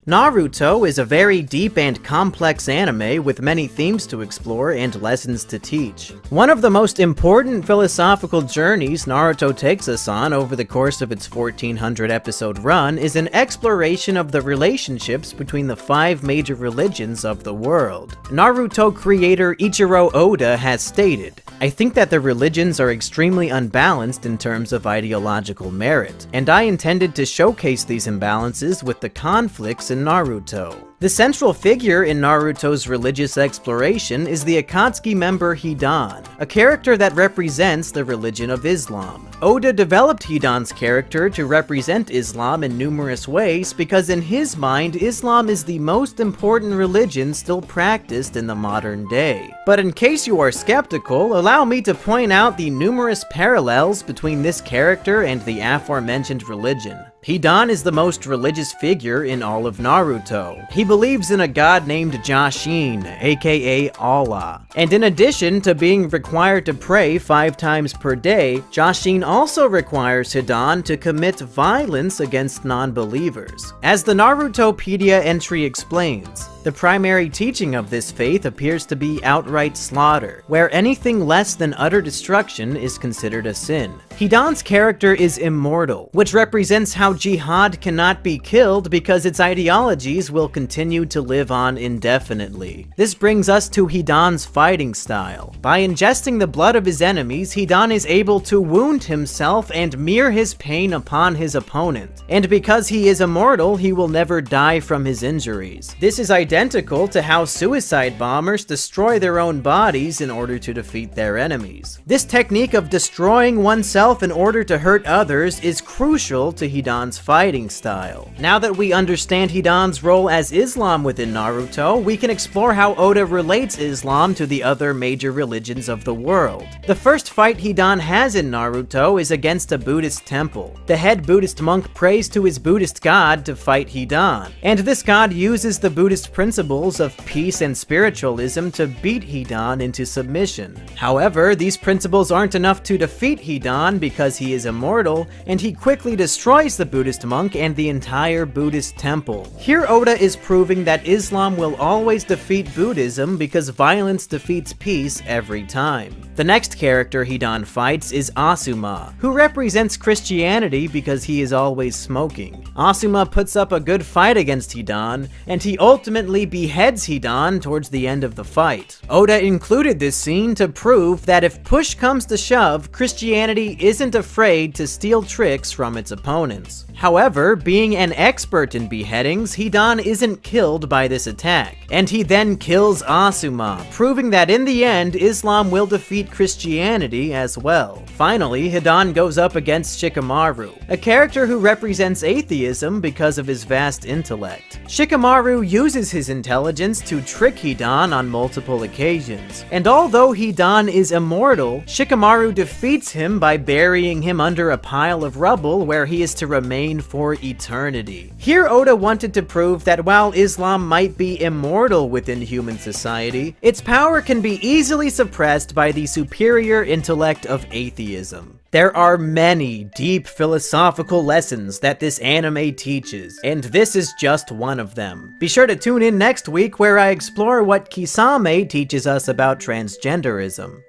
Naruto is a very deep and complex anime with many themes to explore and lessons to teach. One of the most important philosophical journeys Naruto takes us on over the course of its 1400 episode run is an exploration of the relationships between the 5 major religions of the world. Naruto creator Ichiro Oda has stated, "I think that the religions are extremely unbalanced in terms of ideological merit, and I intended to showcase these imbalances with the conflicts in Naruto." The central figure in Naruto's religious exploration is the Akatsuki member Hidan, a character that represents the religion of Islam. Oda developed Hidan's character to represent Islam in numerous ways because in his mind, Islam is the most important religion still practiced in the modern day. But in case you are skeptical, allow me to point out the numerous parallels between this character and the aforementioned religion. Hidan is the most religious figure in all of Naruto. He believes in a god named Jashin, aka Allah. And in addition to being required to pray 5 times per day, Jashin also requires Hidan to commit violence against non-believers. As the Narutopedia entry explains, the primary teaching of this faith appears to be outright slaughter, where anything less than utter destruction is considered a sin. Hidan's character is immortal, which represents how jihad cannot be killed because its ideologies will continue to live on indefinitely. This brings us to Hidan's fighting style. By ingesting the blood of his enemies, Hidan is able to wound himself and mirror his pain upon his opponent. And because he is immortal, he will never die from his injuries. This is identical to how suicide bombers destroy their own bodies in order to defeat their enemies. This technique of destroying oneself in order to hurt others is crucial to Hidan's fighting style. Now that we understand Hidan's role as Islam within Naruto, we can explore how Oda relates Islam to the other major religions of the world. The first fight Hidan has in Naruto is against a Buddhist temple. The head Buddhist monk prays to his Buddhist god to fight Hidan, and this god uses the Buddhist principles of peace and spiritualism to beat Hidan into submission. However, these principles aren't enough to defeat Hidan because he is immortal, and he quickly destroys the Buddhist monk and the entire Buddhist temple. Here Oda is proving that Islam will always defeat Buddhism because violence defeats peace every time. The next character Hidan fights is Asuma, who represents Christianity because he is always smoking. Asuma puts up a good fight against Hidan, and he ultimately beheads Hidan towards the end of the fight. Oda included this scene to prove that if push comes to shove, Christianity isn't afraid to steal tricks from its opponents. However, being an expert in beheadings, Hidan isn't killed by this attack, and he then kills Asuma, proving that in the end, Islam will defeat Christianity as well. Finally, Hidan goes up against Shikamaru, a character who represents atheism because of his vast intellect. Shikamaru uses his intelligence to trick Hidan on multiple occasions, and although Hidan is immortal, Shikamaru defeats him by burying him under a pile of rubble where he is to remain for eternity. Here Oda wanted to prove that while Islam might be immortal within human society, its power can be easily suppressed by the superior intellect of atheism. There are many deep philosophical lessons that this anime teaches, and this is just one of them. Be sure to tune in next week where I explore what Kisame teaches us about transgenderism.